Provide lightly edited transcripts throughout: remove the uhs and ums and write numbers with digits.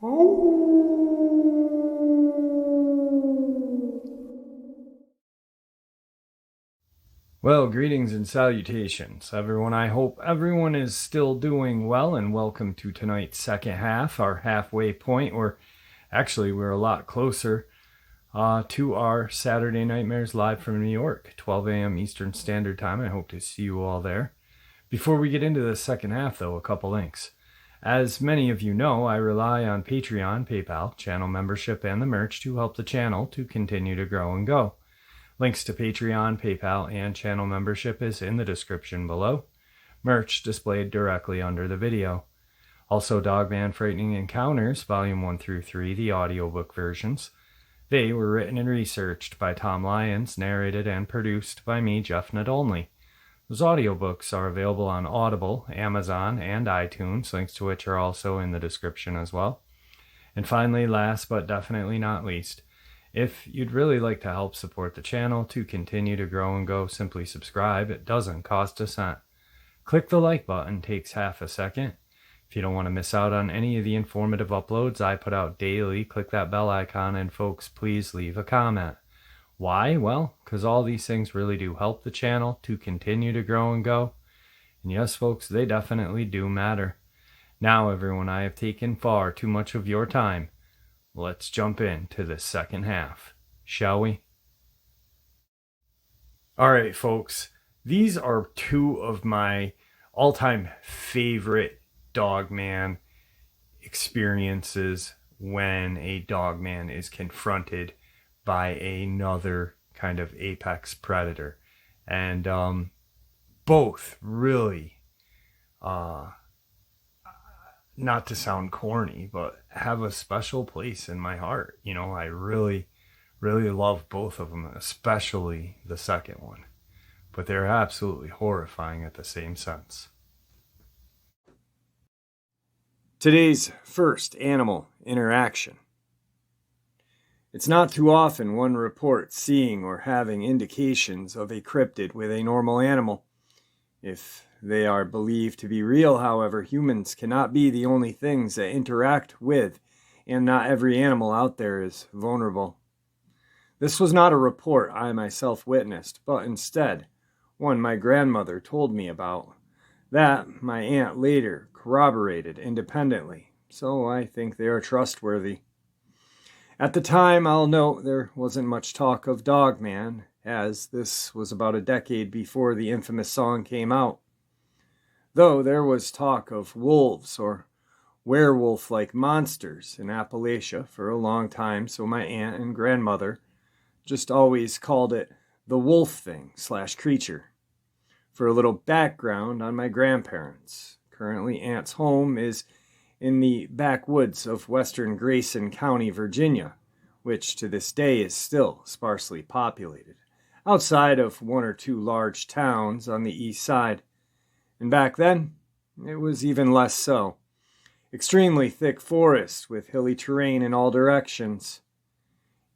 Well, greetings and salutations, everyone. I hope everyone is still doing well, and welcome to tonight's second half, our halfway point, or actually, we're a lot closer to our Saturday Nightmares live from New York, 12 a.m. Eastern Standard Time. I hope to see you all there. Before we get into the second half, though, a couple links. As many of you know, I rely on Patreon, PayPal, channel membership, and the merch to help the channel to continue to grow and go. Links to Patreon, PayPal, and channel membership is in the description below. Merch displayed directly under the video. Also, Dogman Frightening Encounters, Volume 1 through 3, the audiobook versions. They were written and researched by Tom Lyons, narrated and produced by me, Jeff Nadolny. Those audiobooks are available on Audible, Amazon, and iTunes, links to which are also in the description as well. And finally, last but definitely not least, if you'd really like to help support the channel to continue to grow and go, simply subscribe. It doesn't cost a cent. Click the like button, takes half a second. If you don't want to miss out on any of the informative uploads I put out daily, click that bell icon, and folks, please leave a comment. Why? Well, because all these things really do help the channel to continue to grow and go. And yes, folks, they definitely do matter. Now, everyone, I have taken far too much of your time. Let's jump into the second half, shall we? All right, folks, these are two of my all-time favorite Dogman experiences when a Dogman is confronted by another kind of apex predator. And both really, not to sound corny, but have a special place in my heart. You know, I really love both of them, especially the second one. But they're absolutely horrifying at the same sense. Today's first animal interaction. It's not too often one reports seeing or having indications of a cryptid with a normal animal. If they are believed to be real, however, humans cannot be the only things that interact with, and not every animal out there is vulnerable. This was not a report I myself witnessed, but instead one my grandmother told me about, that my aunt later corroborated independently, so I think they are trustworthy. At the time, I'll note, there wasn't much talk of Dogman, as this was about a decade before the infamous song came out. Though there was talk of wolves or werewolf-like monsters in Appalachia for a long time, so my aunt and grandmother just always called it the wolf thing/creature. For a little background on my grandparents, currently aunt's home is in the backwoods of western Grayson County, Virginia, which to this day is still sparsely populated, outside of one or two large towns on the east side. And back then, it was even less so. Extremely thick forest with hilly terrain in all directions.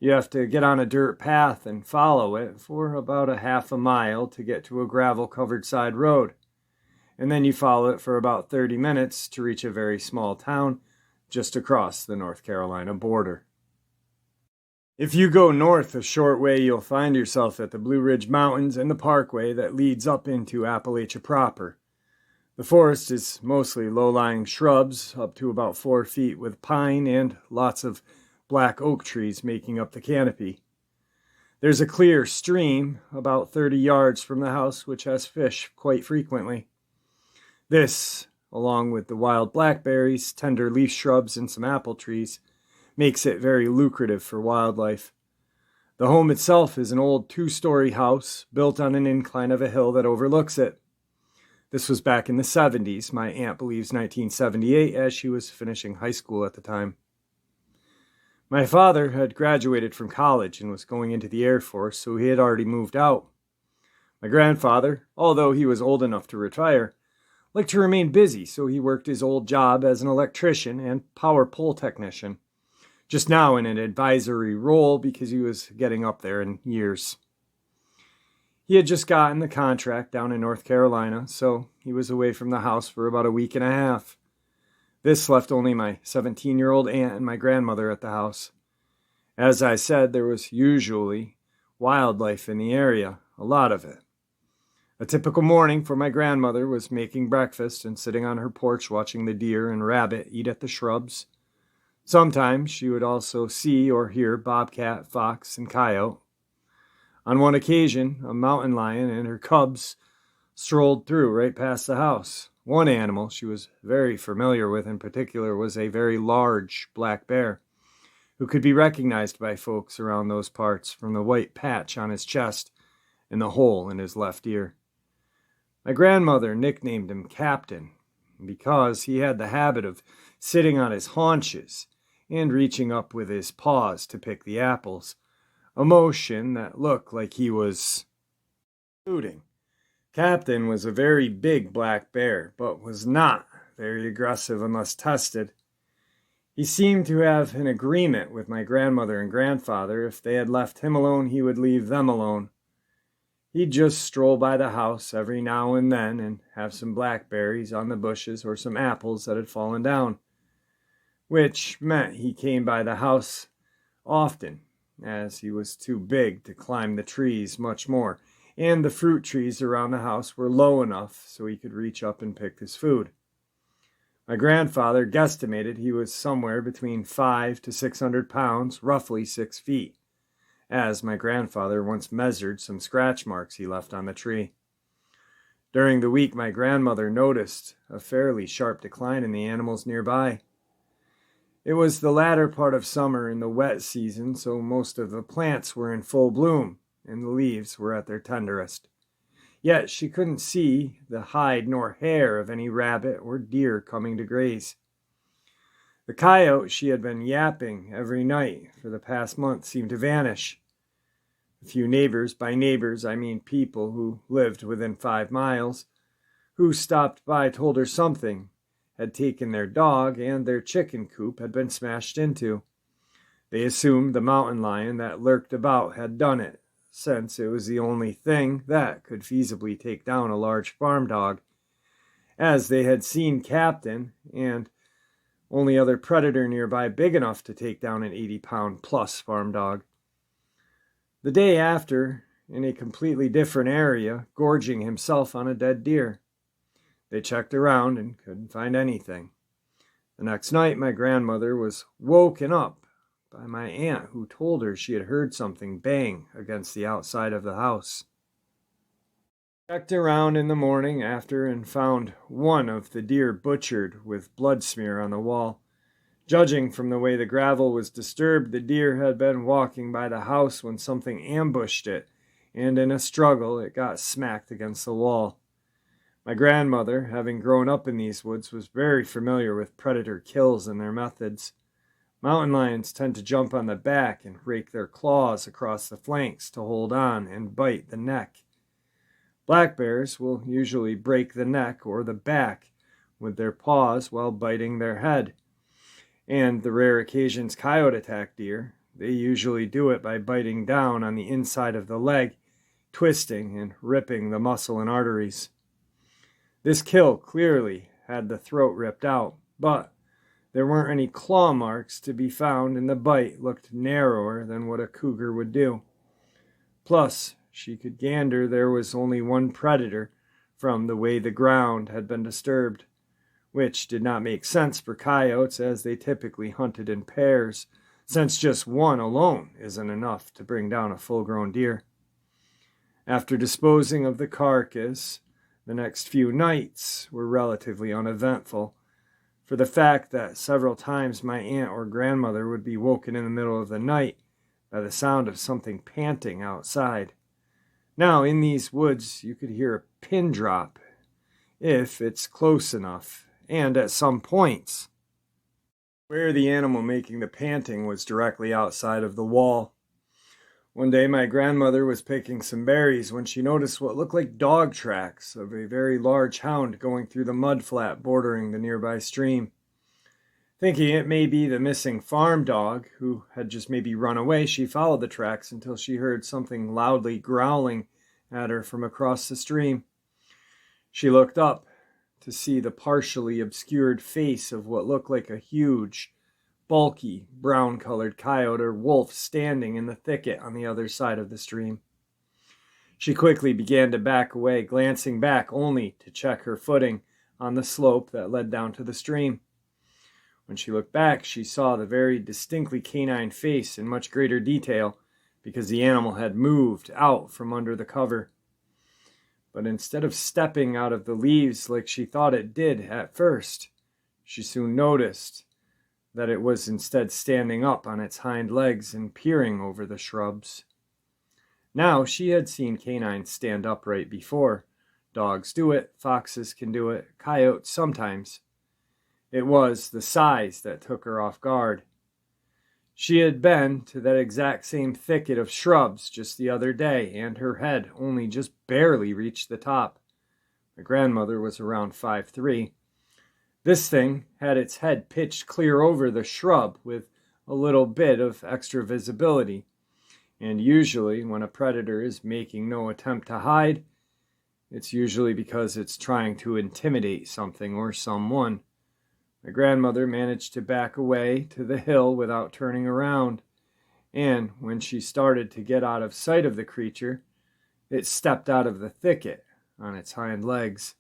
You have to get on a dirt path and follow it for about a half a mile to get to a gravel-covered side road. And then you follow it for about 30 minutes to reach a very small town just across the North Carolina border. If you go north a short way, you'll find yourself at the Blue Ridge Mountains and the parkway that leads up into Appalachia proper. The forest is mostly low-lying shrubs, up to about 4 feet, with pine and lots of black oak trees making up the canopy. There's a clear stream about 30 yards from the house which has fish quite frequently. This, along with the wild blackberries, tender leaf shrubs, and some apple trees, makes it very lucrative for wildlife. The home itself is an old 2-story house built on an incline of a hill that overlooks it. This was back in the 70s, my aunt believes 1978, as she was finishing high school at the time. My father had graduated from college and was going into the Air Force, so he had already moved out. My grandfather, although he was old enough to retire, liked to remain busy, so he worked his old job as an electrician and power pole technician, just now in an advisory role because he was getting up there in years. He had just gotten the contract down in North Carolina, so he was away from the house for about a week and a half. This left only my 17-year-old aunt and my grandmother at the house. As I said, there was usually wildlife in the area, a lot of it. A typical morning for my grandmother was making breakfast and sitting on her porch watching the deer and rabbit eat at the shrubs. Sometimes she would also see or hear bobcat, fox, and coyote. On one occasion, a mountain lion and her cubs strolled through right past the house. One animal she was very familiar with in particular was a very large black bear, who could be recognized by folks around those parts from the white patch on his chest and the hole in his left ear. My grandmother nicknamed him Captain because he had the habit of sitting on his haunches and reaching up with his paws to pick the apples, a motion that looked like he was shooting. Captain was a very big black bear, but was not very aggressive unless tested. He seemed to have an agreement with my grandmother and grandfather. If they had left him alone, he would leave them alone. He'd just stroll by the house every now and then and have some blackberries on the bushes or some apples that had fallen down, which meant he came by the house often, as he was too big to climb the trees much more, and the fruit trees around the house were low enough so he could reach up and pick his food. My grandfather guesstimated he was somewhere between 500 to 600 pounds, roughly 6 feet, as my grandfather once measured some scratch marks he left on the tree. During the week, my grandmother noticed a fairly sharp decline in the animals nearby. It was the latter part of summer in the wet season, so most of the plants were in full bloom, and the leaves were at their tenderest. Yet she couldn't see the hide nor hair of any rabbit or deer coming to graze. The coyote she had been yapping every night for the past month seemed to vanish. A few neighbors, by neighbors I mean people who lived within 5 miles, who stopped by told her something had taken their dog and their chicken coop had been smashed into. They assumed the mountain lion that lurked about had done it, since it was the only thing that could feasibly take down a large farm dog, as they had seen Captain and only other predator nearby big enough to take down an 80-pound plus farm dog. The day after, in a completely different area, gorging himself on a dead deer. They checked around and couldn't find anything. The next night, my grandmother was woken up by my aunt, who told her she had heard something bang against the outside of the house. Checked around in the morning after and found one of the deer butchered with blood smear on the wall. Judging from the way the gravel was disturbed, the deer had been walking by the house when something ambushed it, and in a struggle it got smacked against the wall. My grandmother, having grown up in these woods, was very familiar with predator kills and their methods. Mountain lions tend to jump on the back and rake their claws across the flanks to hold on and bite the neck. Black bears will usually break the neck or the back with their paws while biting their head. And the rare occasions coyote attack deer, they usually do it by biting down on the inside of the leg, twisting and ripping the muscle and arteries. This kill clearly had the throat ripped out, but there weren't any claw marks to be found, and the bite looked narrower than what a cougar would do. Plus, she could gander there was only one predator from the way the ground had been disturbed, which did not make sense for coyotes as they typically hunted in pairs, since just one alone isn't enough to bring down a full-grown deer. After disposing of the carcass, the next few nights were relatively uneventful, for the fact that several times my aunt or grandmother would be woken in the middle of the night by the sound of something panting outside. Now, in these woods, you could hear a pin drop, if it's close enough, and at some points, where the animal making the panting was directly outside of the wall. One day my grandmother was picking some berries when she noticed what looked like dog tracks of a very large hound going through the mud flat bordering the nearby stream. Thinking it may be the missing farm dog, who had just maybe run away, she followed the tracks until she heard something loudly growling at her from across the stream. She looked up to see the partially obscured face of what looked like a huge, bulky, brown-colored coyote or wolf standing in the thicket on the other side of the stream. She quickly began to back away, glancing back only to check her footing on the slope that led down to the stream. When she looked back, she saw the very distinctly canine face in much greater detail because the animal had moved out from under the cover. But instead of stepping out of the leaves like she thought it did at first, she soon noticed that it was instead standing up on its hind legs and peering over the shrubs. Now she had seen canines stand upright before. Dogs do it, foxes can do it, coyotes sometimes. It was the size that took her off guard. She had been to that exact same thicket of shrubs just the other day, and her head only just barely reached the top. My grandmother was around 5'3". This thing had its head pitched clear over the shrub with a little bit of extra visibility. And usually, when a predator is making no attempt to hide, it's usually because it's trying to intimidate something or someone. My grandmother managed to back away to the hill without turning around, and when she started to get out of sight of the creature, it stepped out of the thicket on its hind legs.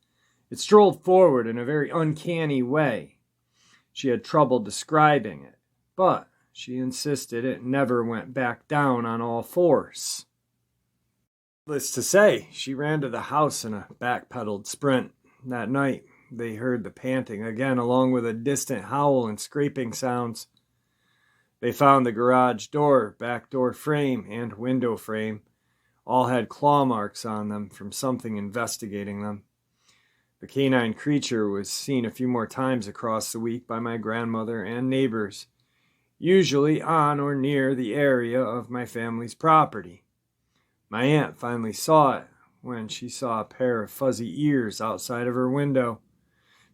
It strolled forward in a very uncanny way. She had trouble describing it, but she insisted it never went back down on all fours. Needless to say, she ran to the house in a backpedaled sprint. That night, they heard the panting again, along with a distant howl and scraping sounds. They found the garage door, back door frame, and window frame. All had claw marks on them from something investigating them. The canine creature was seen a few more times across the week by my grandmother and neighbors, usually on or near the area of my family's property. My aunt finally saw it when she saw a pair of fuzzy ears outside of her window.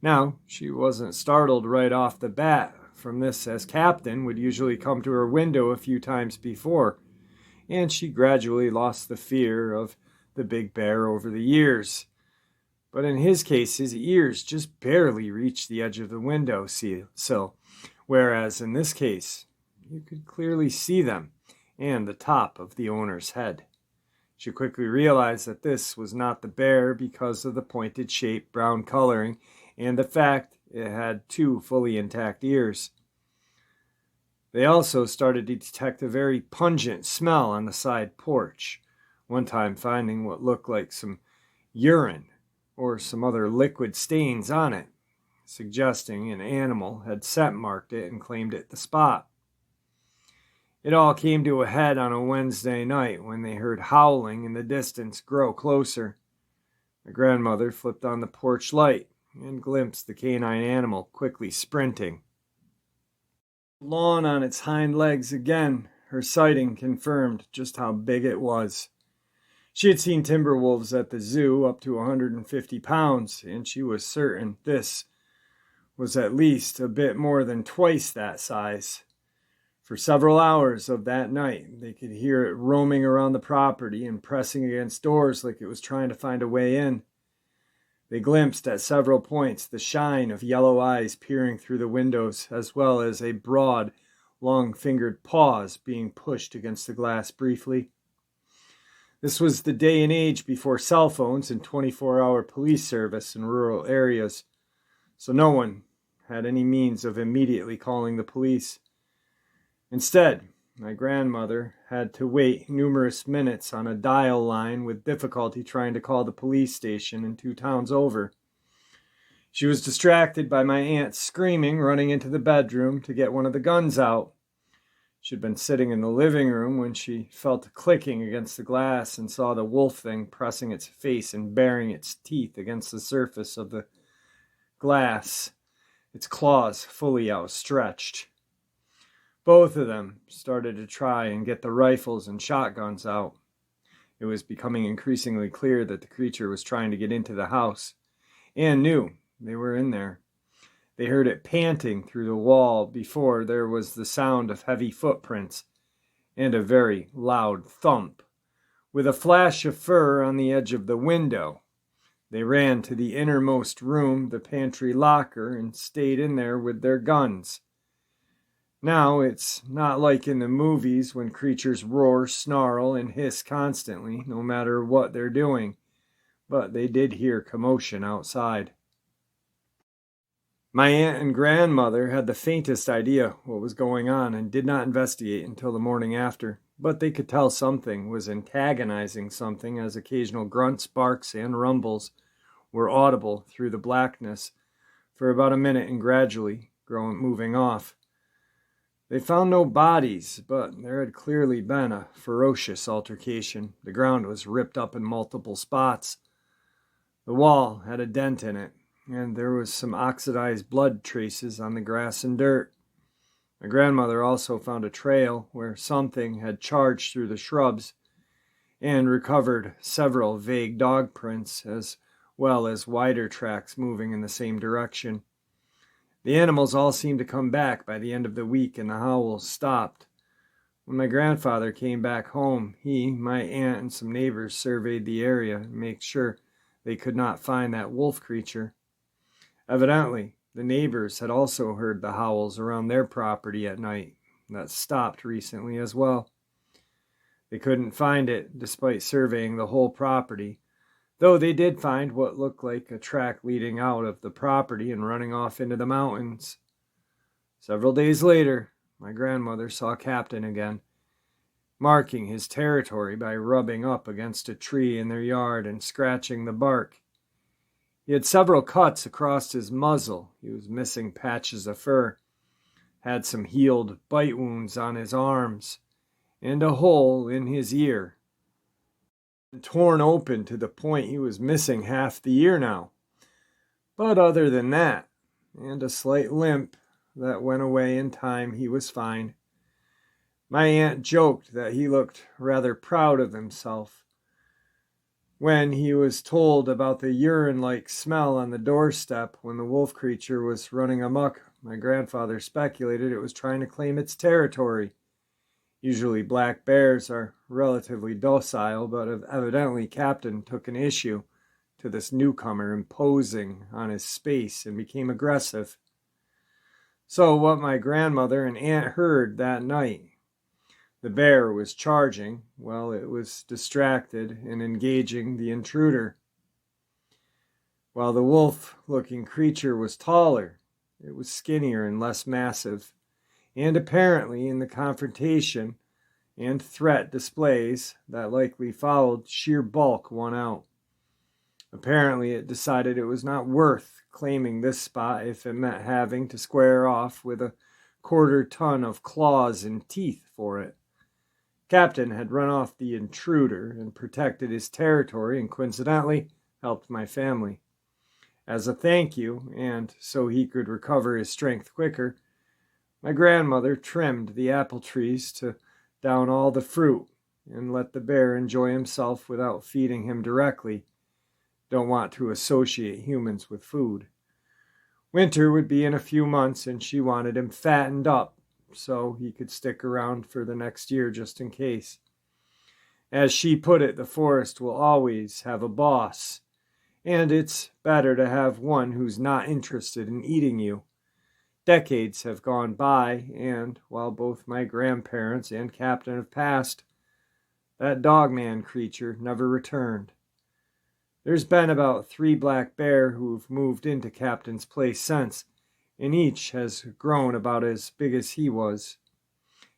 Now, she wasn't startled right off the bat from this, as Captain would usually come to her window a few times before, and she gradually lost the fear of the big bear over the years. But in his case, his ears just barely reached the edge of the window sill, whereas in this case, you could clearly see them and the top of the owner's head. She quickly realized that this was not the bear because of the pointed shape, brown coloring, and the fact it had two fully intact ears. They also started to detect a very pungent smell on the side porch, one time finding what looked like some urine or some other liquid stains on it, suggesting an animal had scent marked it and claimed it the spot. It all came to a head on a Wednesday night when they heard howling in the distance grow closer. My grandmother flipped on the porch light and glimpsed the canine animal quickly sprinting. Lawn on its hind legs again, her sighting confirmed just how big it was. She had seen timber wolves at the zoo up to 150 pounds, and she was certain this was at least a bit more than twice that size. For several hours of that night, they could hear it roaming around the property and pressing against doors like it was trying to find a way in. They glimpsed at several points the shine of yellow eyes peering through the windows, as well as a broad, long-fingered paws being pushed against the glass briefly. This was the day and age before cell phones and 24-hour police service in rural areas, so no one had any means of immediately calling the police. Instead, my grandmother had to wait numerous minutes on a dial line with difficulty trying to call the police station in 2 towns over. She was distracted by my aunt screaming, running into the bedroom to get one of the guns out. She'd been sitting in the living room when she felt a clicking against the glass and saw the wolf thing pressing its face and baring its teeth against the surface of the glass, its claws fully outstretched. Both of them started to try and get the rifles and shotguns out. It was becoming increasingly clear that the creature was trying to get into the house, and knew they were in there. They heard it panting through the wall before there was the sound of heavy footprints and a very loud thump, with a flash of fur on the edge of the window. They ran to the innermost room, the pantry locker, and stayed in there with their guns. Now it's not like in the movies when creatures roar, snarl, and hiss constantly, no matter what they're doing, but they did hear commotion outside. My aunt and grandmother had the faintest idea what was going on and did not investigate until the morning after, but they could tell something was antagonizing something as occasional grunts, barks, and rumbles were audible through the blackness for about a minute and gradually moving off. They found no bodies, but there had clearly been a ferocious altercation. The ground was ripped up in multiple spots. The wall had a dent in it, and there was some oxidized blood traces on the grass and dirt. My grandmother also found a trail where something had charged through the shrubs and recovered several vague dog prints as well as wider tracks moving in the same direction. The animals all seemed to come back by the end of the week, and the howls stopped. When my grandfather came back home, he, my aunt, and some neighbors surveyed the area and made sure they could not find that wolf creature. Evidently, the neighbors had also heard the howls around their property at night. That stopped recently as well. They couldn't find it despite surveying the whole property, though they did find what looked like a track leading out of the property and running off into the mountains. Several days later, my grandmother saw Captain again, marking his territory by rubbing up against a tree in their yard and scratching the bark. He had several cuts across his muzzle. He was missing patches of fur, had some healed bite wounds on his arms, and a hole in his ear. Torn open to the point he was missing half the ear now. But other than that, and a slight limp that went away in time, he was fine. My aunt joked that he looked rather proud of himself. When he was told about the urine-like smell on the doorstep when the wolf creature was running amok, my grandfather speculated it was trying to claim its territory. Usually black bears are relatively docile, but evidently Captain took an issue to this newcomer imposing on his space and became aggressive. So what my grandmother and aunt heard that night, the bear was charging while it was distracted and engaging the intruder. While the wolf-looking creature was taller, it was skinnier and less massive, and apparently in the confrontation and threat displays that likely followed, sheer bulk won out. Apparently it decided it was not worth claiming this spot if it meant having to square off with a 1/4 ton of claws and teeth for it. Captain had run off the intruder and protected his territory and coincidentally helped my family. As a thank you, and so he could recover his strength quicker, my grandmother trimmed the apple trees to down all the fruit and let the bear enjoy himself without feeding him directly. Don't want to associate humans with food. Winter would be in a few months and she wanted him fattened up so he could stick around for the next year just in case. As she put it, the forest will always have a boss, and it's better to have one who's not interested in eating you. Decades have gone by, and while both my grandparents and Captain have passed, that Dogman creature never returned. There's been about 3 black bear who've moved into Captain's place since, and each has grown about as big as he was.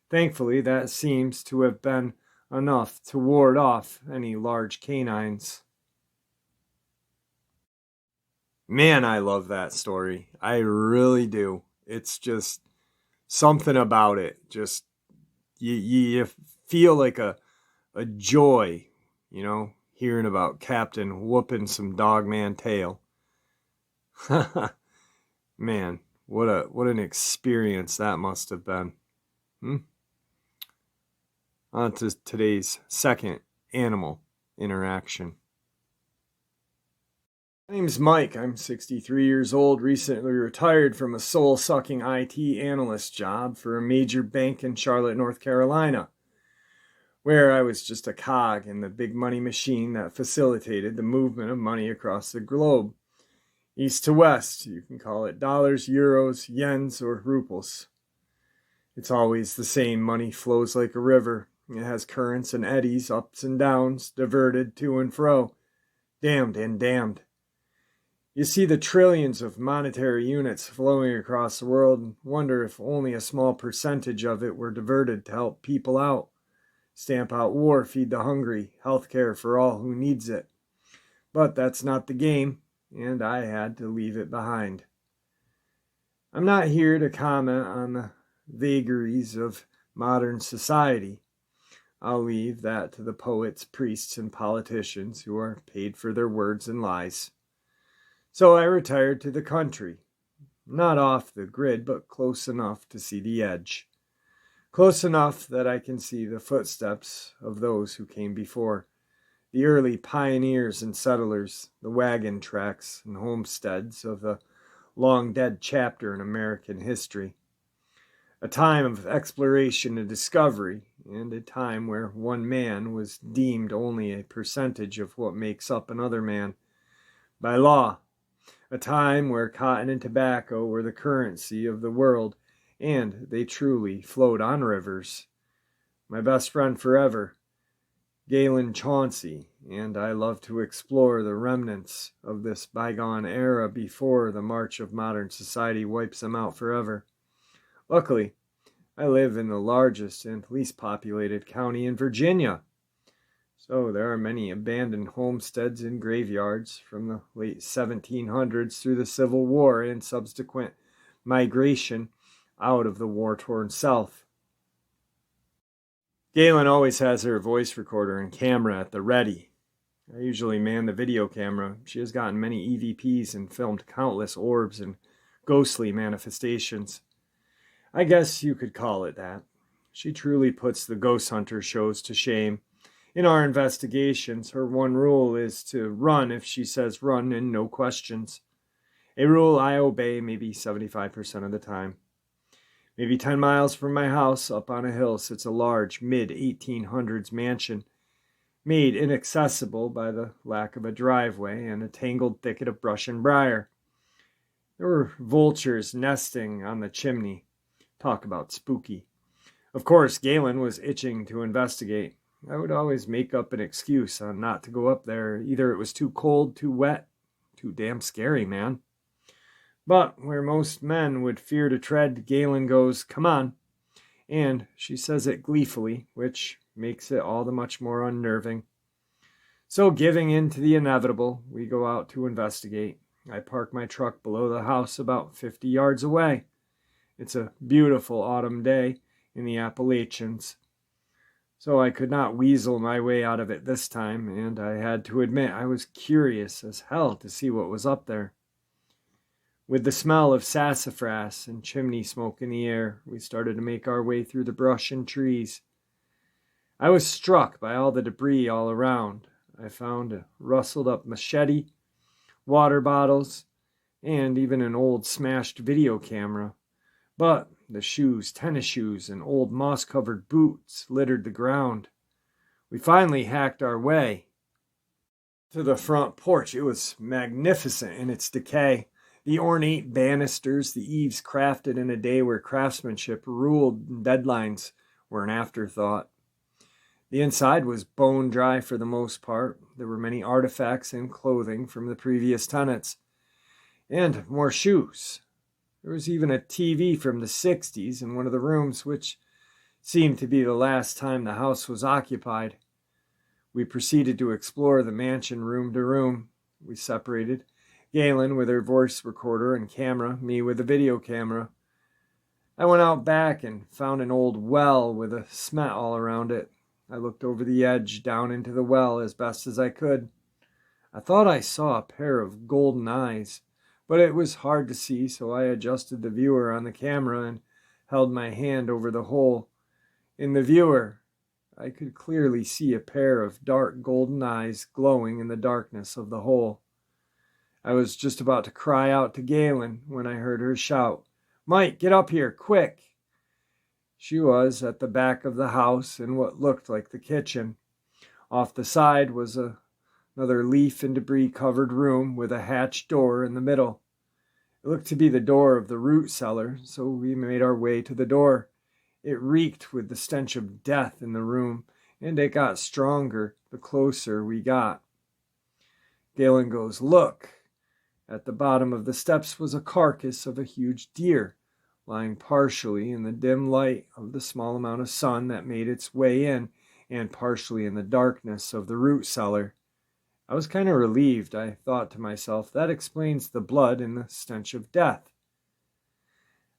Thankfully, that seems to have been enough to ward off any large canines. Man, I love that story. I really do. It's just something about it. Just you feel like a joy, hearing about Captain whooping some Dogman tail. Man, what an experience that must have been. On to today's second animal interaction. My name's Mike. I'm 63 years old, recently retired from a soul-sucking IT analyst job for a major bank in Charlotte, North Carolina. where I was just a cog in the big money machine that facilitated the movement of money across the globe. East to west, you can call it dollars, euros, yens, or ruples. It's always the same. Money flows like a river. It has currents and eddies, ups and downs, diverted to and fro, damned and damned. You see the trillions of monetary units flowing across the world and wonder if only a small percentage of it were diverted to help people out, stamp out war, feed the hungry, health care for all who needs it. But that's not the game, and I had to leave it behind. I'm not here to comment on the vagaries of modern society. I'll leave that to the poets, priests, and politicians who are paid for their words and lies. So I retired to the country, not off the grid, but close enough to see the edge. Close enough that I can see the footsteps of those who came before, the early pioneers and settlers, the wagon tracks and homesteads of the long-dead chapter in American history. A time of exploration and discovery, and a time where one man was deemed only a percentage of what makes up another man by law. A time where cotton and tobacco were the currency of the world, and they truly flowed on rivers. My best friend forever, Galen Chauncey, and I love to explore the remnants of this bygone era before the march of modern society wipes them out forever. Luckily, I live in the largest and least populated county in Virginia, so there are many abandoned homesteads and graveyards from the late 1700s through the Civil War and subsequent migration out of the war-torn South. Galen always has her voice recorder and camera at the ready. I usually man the video camera. She has gotten many EVPs and filmed countless orbs and ghostly manifestations. I guess you could call it that. She truly puts the ghost hunter shows to shame. In our investigations, her one rule is to run if she says run and no questions. A rule I obey maybe 75% of the time. Maybe 10 miles from my house, up on a hill, sits a large mid-1800s mansion, made inaccessible by the lack of a driveway and a tangled thicket of brush and briar. There were vultures nesting on the chimney. Talk about spooky. Of course, Galen was itching to investigate. I would always make up an excuse on not to go up there. Either it was too cold, too wet, too damn scary, man. But where most men would fear to tread, Galen goes, "Come on." And she says it gleefully, which makes it all the much more unnerving. So giving in to the inevitable, we go out to investigate. I park my truck below the house about 50 yards away. It's a beautiful autumn day in the Appalachians, so I could not weasel my way out of it this time, and I had to admit I was curious as hell to see what was up there. With the smell of sassafras and chimney smoke in the air, we started to make our way through the brush and trees. I was struck by all the debris all around. I found a rustled-up machete, water bottles, and even an old smashed video camera. But the shoes, tennis shoes, and old moss-covered boots littered the ground. We finally hacked our way to the front porch. It was magnificent in its decay. The ornate banisters, the eaves crafted in a day where craftsmanship ruled and deadlines were an afterthought. The inside was bone dry for the most part. There were many artifacts and clothing from the previous tenants, and more shoes. There was even a TV from the 60s in one of the rooms, which seemed to be the last time the house was occupied. We proceeded to explore the mansion room to room. We separated, Galen with her voice recorder and camera, me with the video camera. I went out back and found an old well with a smet all around it. I looked over the edge down into the well as best as I could. I thought I saw a pair of golden eyes, but it was hard to see, so I adjusted the viewer on the camera and held my hand over the hole. In the viewer, I could clearly see a pair of dark golden eyes glowing in the darkness of the hole. I was just about to cry out to Galen when I heard her shout, "Mike, get up here, quick!" She was at the back of the house in what looked like the kitchen. Off the side was another leaf and debris covered room with a hatched door in the middle. It looked to be the door of the root cellar, so we made our way to the door. It reeked with the stench of death in the room, and it got stronger the closer we got. Galen goes, "Look!" At the bottom of the steps was a carcass of a huge deer, lying partially in the dim light of the small amount of sun that made its way in, and partially in the darkness of the root cellar. I was kind of relieved. I thought to myself, that explains the blood and the stench of death.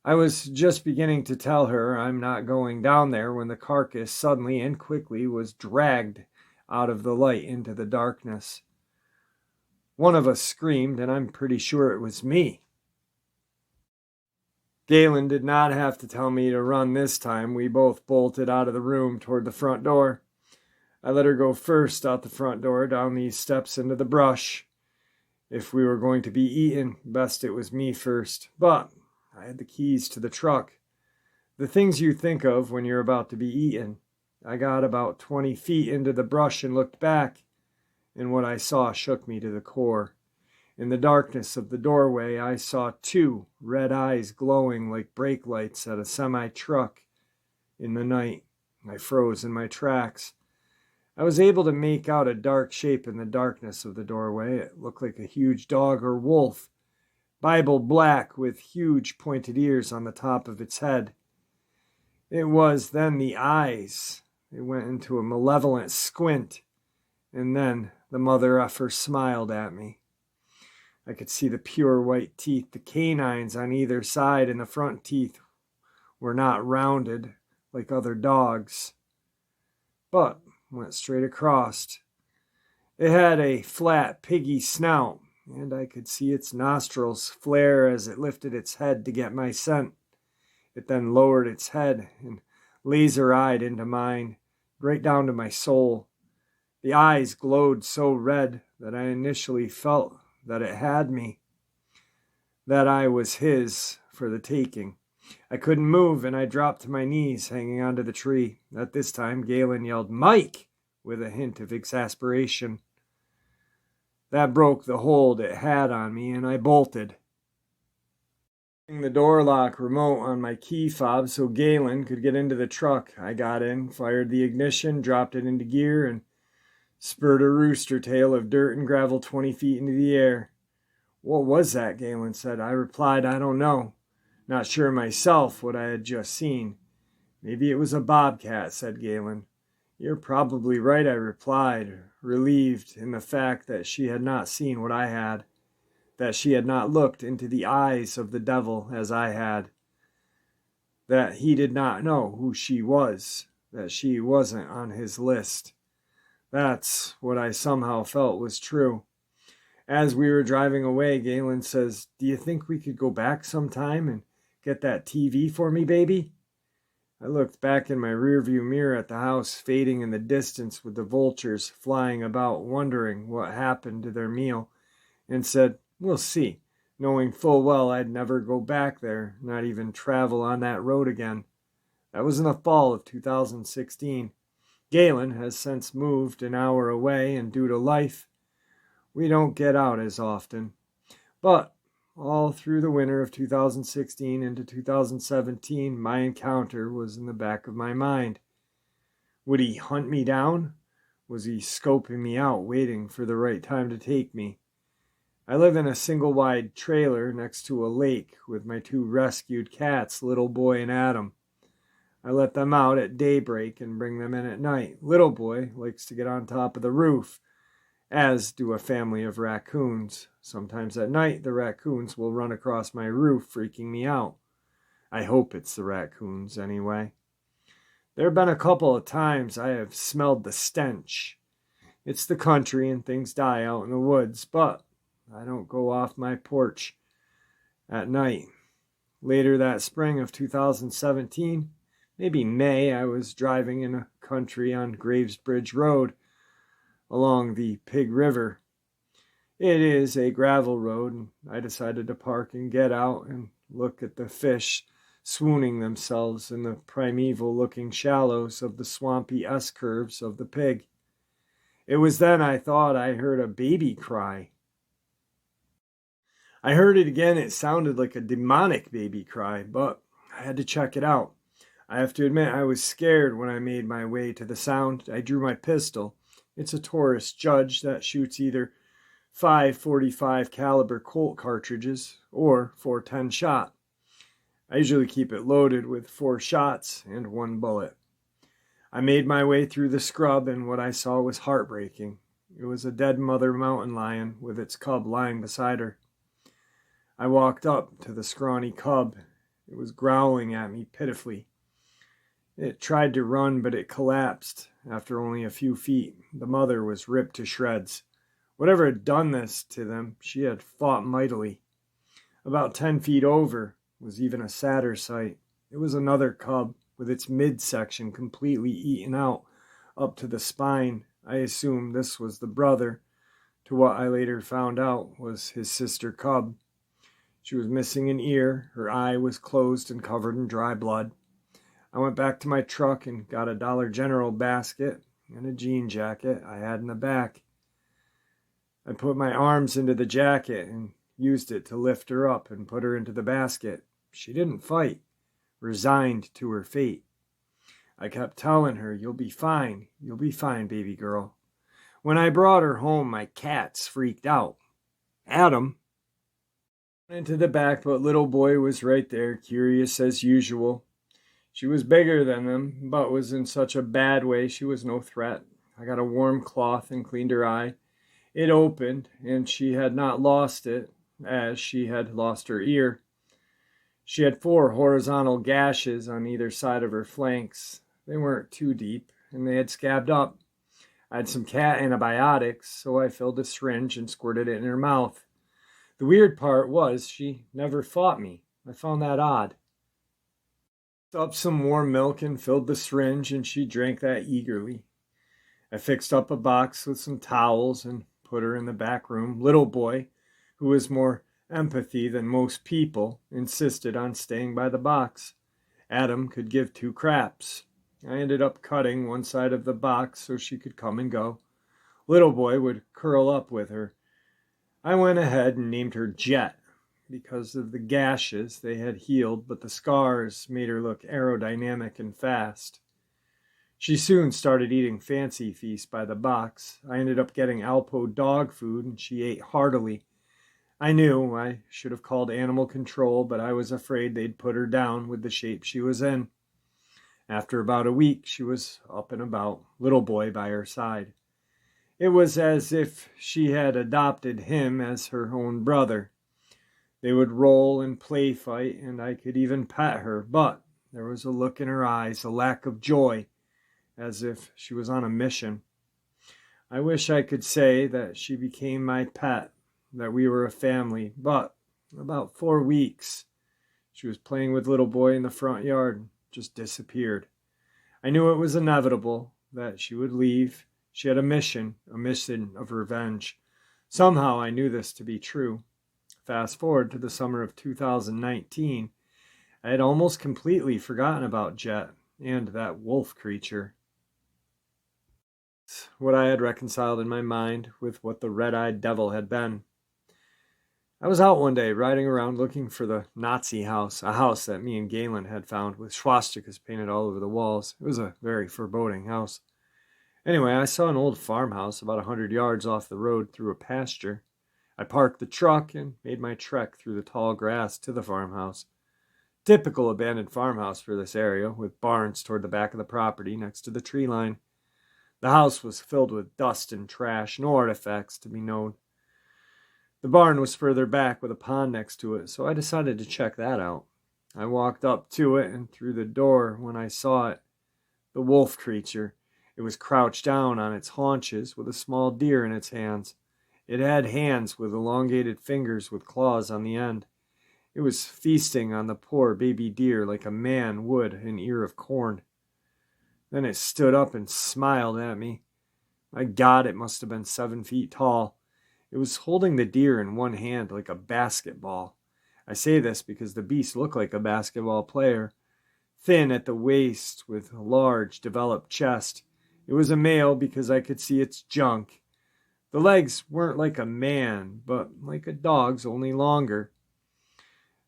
I was just beginning to tell her I'm not going down there when the carcass suddenly and quickly was dragged out of the light into the darkness. One of us screamed, and I'm pretty sure it was me. Galen did not have to tell me to run this time. We both bolted out of the room toward the front door. I let her go first out the front door, down these steps into the brush. If we were going to be eaten, best it was me first. But I had the keys to the truck. The things you think of when you're about to be eaten. I got about 20 feet into the brush and looked back, and what I saw shook me to the core. In the darkness of the doorway, I saw 2 red eyes glowing like brake lights at a semi-truck in the night. I froze in my tracks. I was able to make out a dark shape in the darkness of the doorway. It looked like a huge dog or wolf, Bible black with huge pointed ears on the top of its head. It was then the eyes. They went into a malevolent squint, and then the mother effer smiled at me. I could see the pure white teeth, the canines on either side, and the front teeth were not rounded like other dogs, but went straight across. It had a flat, piggy snout, and I could see its nostrils flare as it lifted its head to get my scent. It then lowered its head and laser-eyed into mine, right down to my soul. The eyes glowed so red that I initially felt that it had me, that I was his for the taking. I couldn't move, and I dropped to my knees, hanging onto the tree. At this time, Galen yelled, "Mike!" with a hint of exasperation. That broke the hold it had on me, and I bolted. The door lock remote on my key fob so Galen could get into the truck. I got in, fired the ignition, dropped it into gear, and spurred a rooster tail of dirt and gravel 20 feet into the air. "What was that?" Galen said. I replied, "I don't know. Not sure myself what I had just seen." "Maybe it was a bobcat," said Galen. "You're probably right," I replied, relieved in the fact that she had not seen what I had, that she had not looked into the eyes of the devil as I had, that he did not know who she was, that she wasn't on his list. That's what I somehow felt was true. As we were driving away, Galen says, "Do you think we could go back sometime and get that TV for me, baby?" I looked back in my rearview mirror at the house fading in the distance with the vultures flying about, wondering what happened to their meal, and said, "We'll see," knowing full well I'd never go back there, not even travel on that road again. That was in the fall of 2016. Galen has since moved an hour away, and due to life, we don't get out as often. But all through the winter of 2016 into 2017, my encounter was in the back of my mind. Would he hunt me down? Was he scoping me out, waiting for the right time to take me? I live in a single-wide trailer next to a lake with my 2 rescued cats, Little Boy and Adam. I let them out at daybreak and bring them in at night. Little Boy likes to get on top of the roof, as do a family of raccoons. Sometimes at night, the raccoons will run across my roof, freaking me out. I hope it's the raccoons, anyway. There have been a couple of times I have smelled the stench. It's the country and things die out in the woods, but I don't go off my porch at night. Later that spring of 2017, maybe May, I was driving in a country on Graves Bridge Road along the Pig River. It is a gravel road, and I decided to park and get out and look at the fish swooning themselves in the primeval-looking shallows of the swampy S-curves of the pig. It was then I thought I heard a baby cry. I heard it again. It sounded like a demonic baby cry, but I had to check it out. I have to admit I was scared when I made my way to the sound. I drew my pistol. It's a Taurus Judge that shoots either 5.45 caliber Colt cartridges or 410 shot. I usually keep it loaded with 4 shots and 1 bullet. I made my way through the scrub, and what I saw was heartbreaking. It was a dead mother mountain lion with its cub lying beside her. I walked up to the scrawny cub. It was growling at me pitifully. It tried to run, but it collapsed after only a few feet. The mother was ripped to shreds. Whatever had done this to them, she had fought mightily. About 10 feet over was even a sadder sight. It was another cub, with its midsection completely eaten out up to the spine. I assumed this was the brother, to what I later found out was his sister cub. She was missing an ear, her eye was closed and covered in dry blood. I went back to my truck and got a Dollar General basket and a jean jacket I had in the back. I put my arms into the jacket and used it to lift her up and put her into the basket. She didn't fight, resigned to her fate. I kept telling her, you'll be fine, baby girl. When I brought her home, my cats freaked out. Adam went into the back, but little boy was right there, curious as usual. She was bigger than them, but was in such a bad way she was no threat. I got a warm cloth and cleaned her eye. It opened, and she had not lost it, as she had lost her ear. She had 4 horizontal gashes on either side of her flanks. They weren't too deep, and they had scabbed up. I had some cat antibiotics, so I filled a syringe and squirted it in her mouth. The weird part was she never fought me. I found that odd. Up some warm milk and filled the syringe, and she drank that eagerly. I fixed up a box with some towels and put her in the back room. Little boy, who was more empathy than most people, insisted on staying by the box. Adam could give 2 craps. I ended up cutting one side of the box so she could come and go. Little boy would curl up with her. I went ahead and named her Jet. Because of the gashes, they had healed, but the scars made her look aerodynamic and fast. She soon started eating Fancy Feast by the box. I ended up getting Alpo dog food, and she ate heartily. I knew I should have called animal control, but I was afraid they'd put her down with the shape she was in. After about a week, she was up and about, little boy by her side. It was as if she had adopted him as her own brother. They would roll and play fight, and I could even pet her, but there was a look in her eyes, a lack of joy, as if she was on a mission. I wish I could say that she became my pet, that we were a family, but about 4 weeks, she was playing with little boy in the front yard and just disappeared. I knew it was inevitable that she would leave. She had a mission of revenge. Somehow I knew this to be true. Fast forward to the summer of 2019, I had almost completely forgotten about Jet and that wolf creature. What I had reconciled in my mind with what the red-eyed devil had been. I was out one day riding around looking for the Nazi house, a house that me and Galen had found with swastikas painted all over the walls. It was a very foreboding house. Anyway, I saw an old farmhouse about 100 yards off the road through a pasture. I parked the truck and made my trek through the tall grass to the farmhouse. Typical abandoned farmhouse for this area, with barns toward the back of the property next to the tree line. The house was filled with dust and trash, no artifacts to be known. The barn was further back with a pond next to it, so I decided to check that out. I walked up to it and through the door when I saw it. The wolf creature. It was crouched down on its haunches with a small deer in its hands. It had hands with elongated fingers with claws on the end. It was feasting on the poor baby deer like a man would an ear of corn. Then it stood up and smiled at me. My God, it must have been 7 feet tall. It was holding the deer in one hand like a basketball. I say this because the beast looked like a basketball player, thin at the waist with a large, developed chest. It was a male because I could see its junk. The legs weren't like a man, but like a dog's, only longer.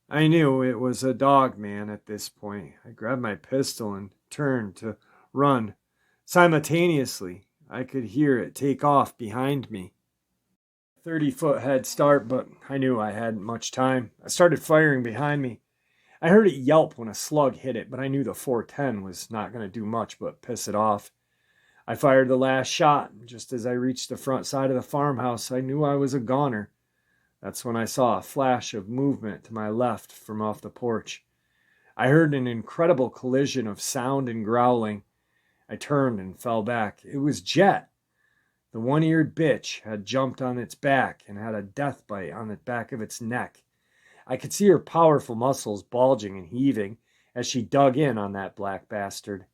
I knew it was a Dogman at this point. I grabbed my pistol and turned to run. Simultaneously, I could hear it take off behind me. 30-foot head start, but I knew I hadn't much time. I started firing behind me. I heard it yelp when a slug hit it, but I knew the 410 was not going to do much but piss it off. I fired the last shot, and just as I reached the front side of the farmhouse, I knew I was a goner. That's when I saw a flash of movement to my left from off the porch. I heard an incredible collision of sound and growling. I turned and fell back. It was Jet. The one-eared bitch had jumped on its back and had a death bite on the back of its neck. I could see her powerful muscles bulging and heaving as she dug in on that black bastard.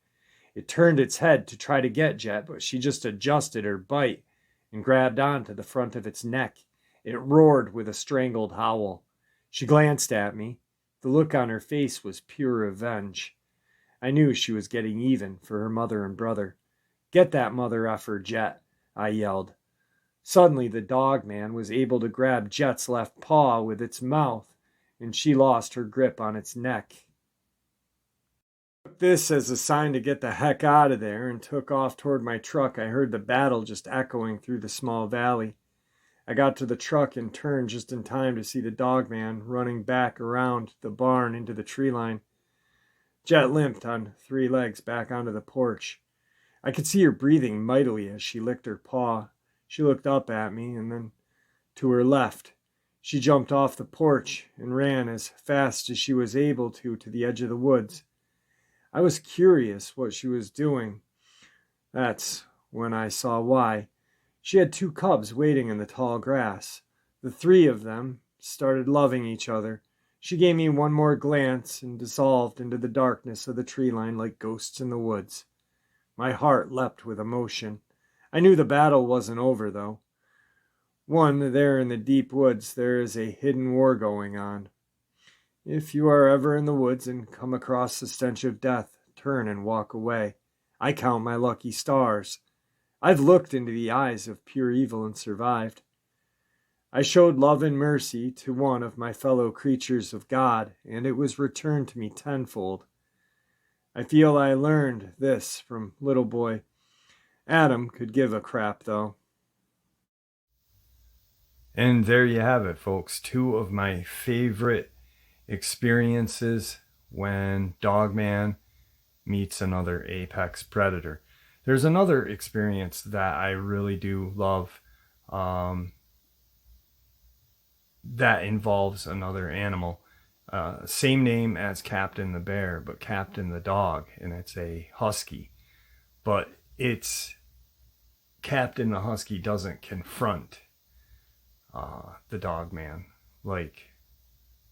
It turned its head to try to get Jet, but she just adjusted her bite and grabbed onto the front of its neck. It roared with a strangled howl. She glanced at me. The look on her face was pure revenge. I knew she was getting even for her mother and brother. "Get that mother effer, Jet," I yelled. Suddenly, the Dogman was able to grab Jet's left paw with its mouth, and she lost her grip on its neck. I took this as a sign to get the heck out of there and took off toward my truck. I heard the battle just echoing through the small valley. I got to the truck and turned just in time to see the Dogman running back around the barn into the tree line. Jet limped on 3 legs back onto the porch. I could see her breathing mightily as she licked her paw. She looked up at me and then to her left. She jumped off the porch and ran as fast as she was able to the edge of the woods. I was curious what she was doing. That's when I saw why. She had 2 cubs waiting in the tall grass. The 3 of them started loving each other. She gave me one more glance and dissolved into the darkness of the tree line like ghosts in the woods. My heart leapt with emotion. I knew the battle wasn't over, though. There in the deep woods, there is a hidden war going on. If you are ever in the woods and come across the stench of death, turn and walk away. I count my lucky stars. I've looked into the eyes of pure evil and survived. I showed love and mercy to one of my fellow creatures of God, and it was returned to me tenfold. I feel I learned this from little boy. Adam could give a crap, though. And there you have it, folks. 2 of my favorite experiences when Dogman meets another apex predator. There's another experience that I really do love that involves another animal. Same name as Captain the Bear, but Captain the Dog, and it's a husky. But it's Captain the Husky doesn't confront the Dogman like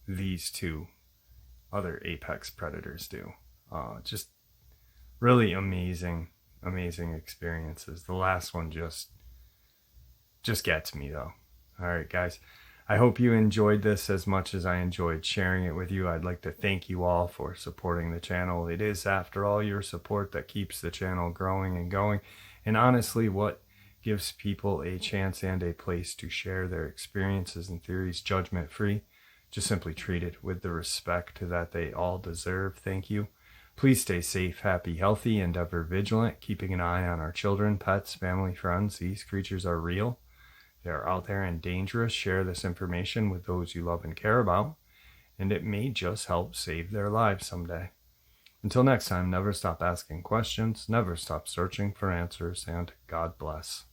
these 2 other apex predators do. Just really amazing experiences. The last one just gets me, though. All right, guys. I hope you enjoyed this as much as I enjoyed sharing it with you. I'd like to thank you all for supporting the channel. It is, after all, your support that keeps the channel growing and going. And honestly, what gives people a chance and a place to share their experiences and theories judgment-free. Just simply treat it with the respect that they all deserve. Thank you. Please stay safe, happy, healthy, and ever vigilant, keeping an eye on our children, pets, family, friends. These creatures are real. They are out there and dangerous. Share this information with those you love and care about, and it may just help save their lives someday. Until next time, never stop asking questions, never stop searching for answers, and God bless.